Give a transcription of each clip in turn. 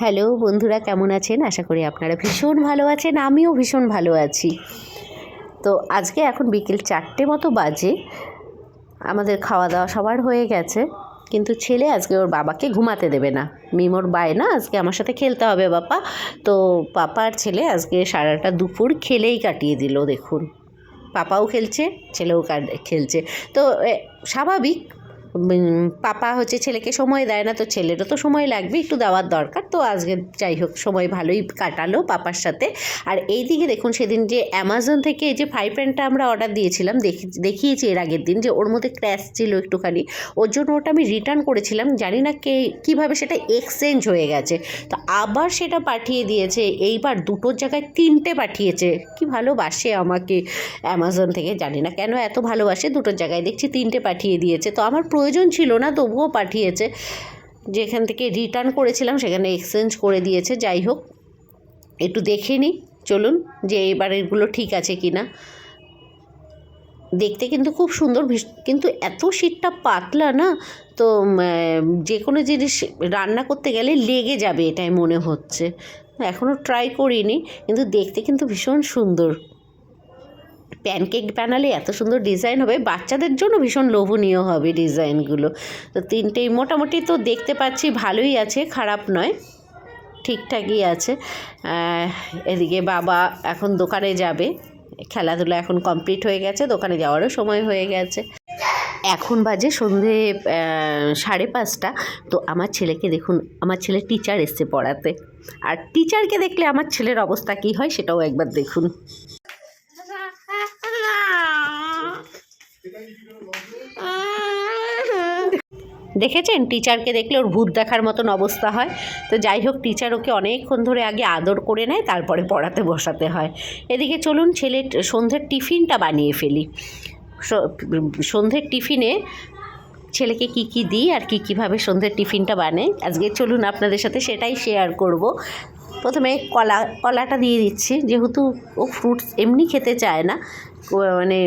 Hello বন্ধুরা, কেমন আছেন? আশা করি আপনারা ভীষণ ভালো আছেন। আমিও ভীষণ ভালো আছি। তো আজকে এখন বিকেল 4টে মতো বাজে। আমাদের খাওয়া দাওয়া সবার হয়ে গেছে, কিন্তু ছেলে আজকে ওর বাবাকে ঘুমাতে দেবে না। মিমোর বায়না আজকে আমার সাথে খেলতে হবে বাবা। তো পাপা আর ছেলে আজকে সারাটা দুপুর খেলেই কাটিয়ে দিল। দেখুন, পাপাও খেলছে, ছেলেও খেলছে। তো স্বাভাবিক, পাপা হচ্ছে ছেলেকে সময় দেয় না, তো ছেলেরও তো সময় লাগবে, একটু দেওয়ার দরকার। তো আজকে যাই হোক সময় ভালোই কাটালো পাপার সাথে। আর এই দিকে দেখুন, সেদিন যে অ্যামাজন থেকে এই যে ফ্রাই প্যানটা আমরা অর্ডার দিয়েছিলাম, দেখিয়েছি এর আগের দিন যে ওর মধ্যে ক্র্যাশ ছিল একটুখানি, ওর জন্য ওটা আমি রিটার্ন করেছিলাম। জানি না কীভাবে সেটা এক্সচেঞ্জ হয়ে গেছে, তো আবার সেটা পাঠিয়ে দিয়েছে। এইবার দুটোর জায়গায় 3টে পাঠিয়েছে। কি ভালোবাসে আমাকে অ্যামাজন থেকে, জানি না কেন এত ভালোবাসে। দুটোর জায়গায় দেখছি 3টে পাঠিয়ে দিয়েছে। তো আমার প্রয়োজন ছিল না, তবুও পাঠিয়েছে। যেখান থেকে রিটার্ন করেছিলাম সেখানে এক্সচেঞ্জ করে দিয়েছে। যাই হোক, একটু দেখে নিই চলুন যে এবারেরগুলো ঠিক আছে কি না। দেখতে কিন্তু খুব সুন্দর, কিন্তু এত শীতটা পাতলা না, তো যে কোনো জিনিস রান্না করতে গেলে লেগে যাবে এটাই মনে হচ্ছে। এখনও ট্রাই করিনি, কিন্তু দেখতে কিন্তু ভীষণ সুন্দর। প্যানকেক বানালে এত সুন্দর ডিজাইন হবে, বাচ্চাদের জন্য ভীষণ লোভনীয় হবে ডিজাইনগুলো। তো 3টেই মোটামুটি তো দেখতে পাচ্ছি ভালোই আছে, খারাপ নয়, ঠিকঠাকই আছে। এদিকে বাবা এখন দোকানে যাবে, খেলাধুলা এখন কমপ্লিট হয়ে গেছে, দোকানে যাওয়ারও সময় হয়ে গেছে। এখন বাজে সন্ধে 5:30। তো আমার ছেলেকে দেখুন, আমার ছেলে টিচার এসছে পড়াতে, আর টিচারকে দেখলে আমার ছেলের অবস্থা কী হয় সেটাও একবার দেখুন। দেখেছেন, টিচারকে দেখলে ওর ভূত দেখার মতন অবস্থা হয়। তো যাই হোক, টিচার ওকে অনেকক্ষণ ধরে আগে আদর করে নেয়, তারপরে পড়াতে বসাতে হয়। এদিকে চলুন ছেলে সন্ধ্যের টিফিনটা বানিয়ে ফেলি। সন্ধ্যের টিফিনে ছেলেকে কি কি দিই আর কীভাবে সন্ধ্যের টিফিনটা বানাই, আজকে চলুন আপনাদের সাথে সেটাই শেয়ার করব। প্রথমে কলাটা দিয়ে দিচ্ছি, যেহেতু ও ফ্রুটস এমনি খেতে চায় না, মানে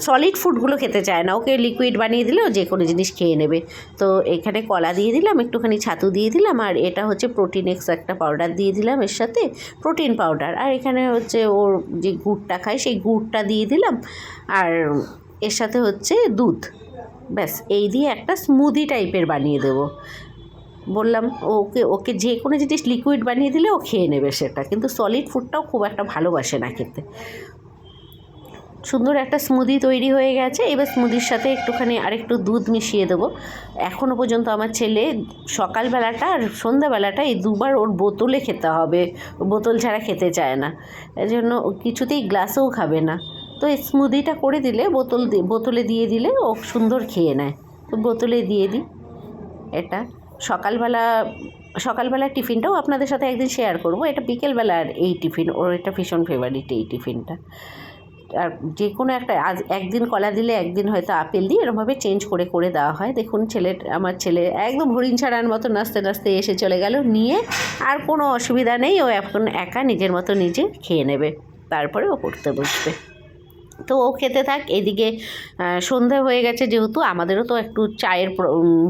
সলিড ফুডগুলো খেতে চায় না। ওকে লিকুইড বানিয়ে দিলেও যে কোনো জিনিস খেয়ে নেবে। তো এখানে কলা দিয়ে দিলাম, একটুখানি ছাতু দিয়ে দিলাম, আর এটা হচ্ছে প্রোটিন এক্স একটা পাউডার দিয়ে দিলাম এর সাথে, প্রোটিন পাউডার। আর এখানে হচ্ছে ওর যে গুড়টা খায় সেই গুড়টা দিয়ে দিলাম, আর এর সাথে হচ্ছে দুধ। ব্যাস, এই দিয়ে একটা স্মুদি টাইপের বানিয়ে দেবো। বললাম ওকে যে কোনো জিনিস লিকুইড বানিয়ে দিলে ও খেয়ে নেবে সেটা, কিন্তু সলিড ফুডটাও খুব একটা ভালোবাসে না খেতে। সুন্দর একটা স্মুদি তৈরি হয়ে গেছে। এবার স্মুদির সাথে একটুখানি আরেকটু দুধ মিশিয়ে দেবো। এখনও পর্যন্ত আমার ছেলে সকালবেলাটা আর সন্ধ্যাবেলাটা এই দুবার ওর বোতলে খেতে হবে, বোতল ছাড়া খেতে চায় না, এই জন্য কিছুতেই গ্লাসেও খাবে না। তো এই স্মুদিটা করে দিলে বোতলে দিয়ে দিলে ও সুন্দর খেয়ে নেয়। তো বোতলে দিয়ে দিই এটা। সকালবেলার টিফিনটাও আপনাদের সাথে একদিন শেয়ার করব। এটা বিকেলবেলার এই টিফিন, ওর এটা ভীষণ ফেভারিট এই টিফিনটা। আর যে কোনো একটা, আজ একদিন কলা দিলে একদিন হয়তো আপেল দিই, এরকমভাবে চেঞ্জ করে করে দেওয়া হয়। দেখুন আমার ছেলে একদম হরিণ ছাড়ার মতো নাচতে নাচতে এসে চলে গেল নিয়ে। আর কোনো অসুবিধা নেই, ও এখন একা নিজের মতো নিজে খেয়ে নেবে, তারপরে ও পড়তে বসবে। তো ও খেতে থাক। এদিকে সন্ধে হয়ে গেছে, যেহেতু আমাদেরও তো একটু চায়ের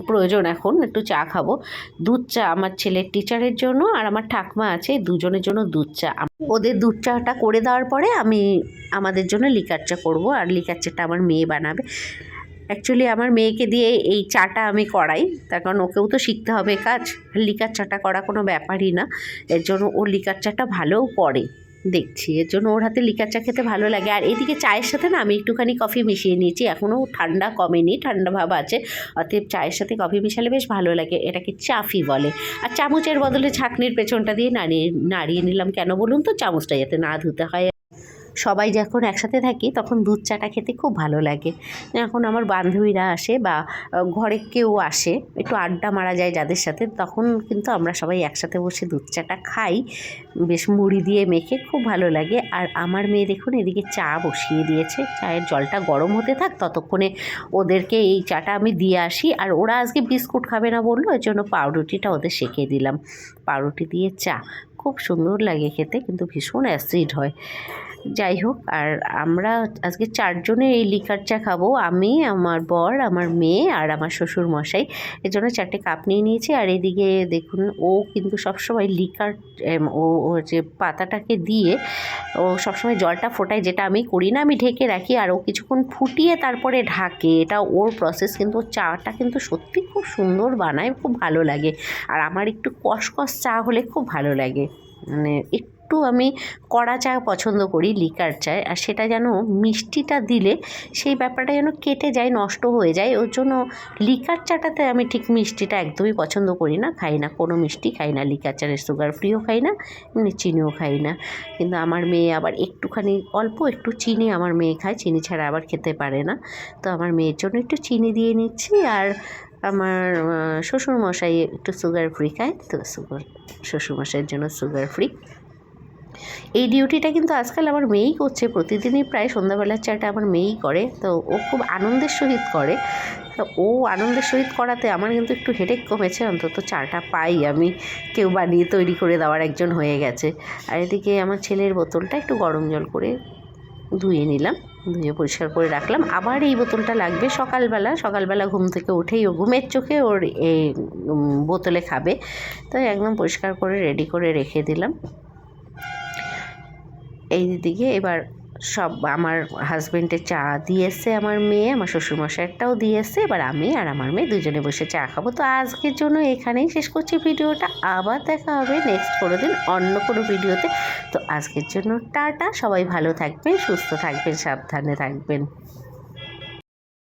প্রয়োজন, এখন একটু চা খাবো। দুধ চা আমার ছেলের টিচারের জন্য, আর আমার ঠাকমা আছে, দুজনের জন্য দুধ চা। ওদের দুধ চাটা করে দেওয়ার পরে আমি আমাদের জন্য লিকার চা করবো, আর লিকার চাটা আমার মেয়ে বানাবে। অ্যাকচুয়ালি আমার মেয়েকে দিয়ে এই চাটা আমি করাই, তার কারণ ওকেও তো শিখতে হবে কাজ। লিকার চাটা করা কোনো ব্যাপারই না, এর জন্য ওর লিকার চাটা ভালোও পড়ে দেখছি, এর জন্য ওর হাতে লিকার চা খেতে ভালো লাগে। আর এদিকে চায়ের সাথে না আমি একটুখানি কফি মিশিয়ে নিয়েছি, এখনও ঠান্ডা কমেনি, ঠান্ডা ভাব আছে, অতএব চায়ের সাথে কফি মিশালে বেশ ভালো লাগে। এটাকে চাফি বলে। আর চামচের বদলে ছাঁকনির পেছনটা দিয়ে নাড়িয়ে নিলাম, কেন বলুন তো, চামচটা যাতে না ধুতে হয়। সবাই যখন একসাথে থাকি তখন দুধ চাটা খেতে খুব ভালো লাগে। এখন আমার বান্ধবীরা আসে বা ঘরে কেউ আসে, একটু আড্ডা মারা যায় যাদের সাথে, তখন কিন্তু আমরা সবাই একসাথে বসে দুধ চাটা খাই, বেশ মুড়ি দিয়ে মেখে, খুব ভালো লাগে। আর আমার মেয়ে দেখুন এদিকে চা বসিয়ে দিয়েছে, চায়ের জলটা গরম হতে থাক, ততক্ষণে ওদেরকে এই চাটা আমি দিয়ে আসি। আর ওরা আজকে বিস্কুট খাবে না বললো, এর জন্য পাউরুটিটা ওদের সেঁকে দিলাম। পাউরুটি দিয়ে চা খুব সুন্দর লাগে খেতে, কিন্তু ভীষণ অ্যাসিড হয়। যাই হোক, আর আমরা আজকে 4 জনে এই লিকার চা খাবো। আমি, আমার বর, আমার মেয়ে আর আমার শ্বশুর মশাই। এর জন্য 4টে কাপ নিয়ে নিয়েছি। আর এদিকে দেখুন, ও কিন্তু সবসময় লিকার ও যে পাতাটাকে দিয়ে ও সবসময় জলটা ফোটায়, যেটা আমি করি না। আমি ঢেকে রাখি আর ও কিছুক্ষণ ফুটিয়ে তারপরে ঢাকে। এটা ওর প্রসেস, কিন্তু ওর চাটা কিন্তু সত্যি খুব সুন্দর বানায়, খুব ভালো লাগে। আর আমার একটু কষকষ চা হলে খুব ভালো লাগে, মানে একটু আমি কড়া চা পছন্দ করি লিকার চায়। আর সেটা যেন মিষ্টিটা দিলে সেই ব্যাপারটা যেন কেটে যায়, নষ্ট হয়ে যায়। ওর জন্য লিকার চাটাতে আমি ঠিক মিষ্টিটা একদমই পছন্দ করি না, খাই না, কোনো মিষ্টি খাই না। লিকার চারে সুগার ফ্রিও খাই না, এমনি চিনিও খাই না। কিন্তু আমার মেয়ে আবার একটুখানি অল্প একটু চিনি আমার মেয়ে খায়, চিনি ছাড়া আবার খেতে পারে না। তো আমার মেয়ের জন্য একটু চিনি দিয়ে নিচ্ছি। আর আমার শ্বশুরমশাই একটু সুগার ফ্রি খায়, তো শ্বশুরমশাইয়ের জন্য সুগার ফ্রি। এই ডিউটিটা কিন্তু আজকাল আমার মেয়েই করছে, প্রতিদিনই প্রায় সন্ধ্যাবেলার চাটা আমার মেয়েই করে। তো ও খুব আনন্দের সহিত করে। তো ও আনন্দের সহিত করাতে আমার কিন্তু একটু হেডেক কমেছে, অন্তত চাটা পাই আমি, কেউ বানিয়ে তৈরি করে দেওয়ার একজন হয়ে গেছে। আর এদিকে আমার ছেলের বোতলটা একটু গরম জল করে ধুয়ে নিলাম, ধুয়ে পরিষ্কার করে রাখলাম। আবার এই বোতলটা লাগবে সকালবেলা ঘুম থেকে উঠেই ও ঘুমের চোখে ওর এই বোতলে খাবে। তাই একদম পরিষ্কার করে রেডি করে রেখে দিলাম। এই দিকে এবার সব আমার হাজব্যান্ডের চা দিয়ে এসছে, আমার মেয়ে, আমার শ্বশুরমশাইয়েরটাও দিয়ে এসছে। এবার আমি আর আমার মেয়ে দুজনে বসে চা খাবো। তো আজকের জন্য এখানেই শেষ করছি ভিডিওটা। আবার দেখা হবে নেক্সট কোনো দিন অন্য কোনো ভিডিওতে। তো আজকের জন্য টাটা, সবাই ভালো থাকবেন, সুস্থ থাকবেন, সাবধানে থাকবেন।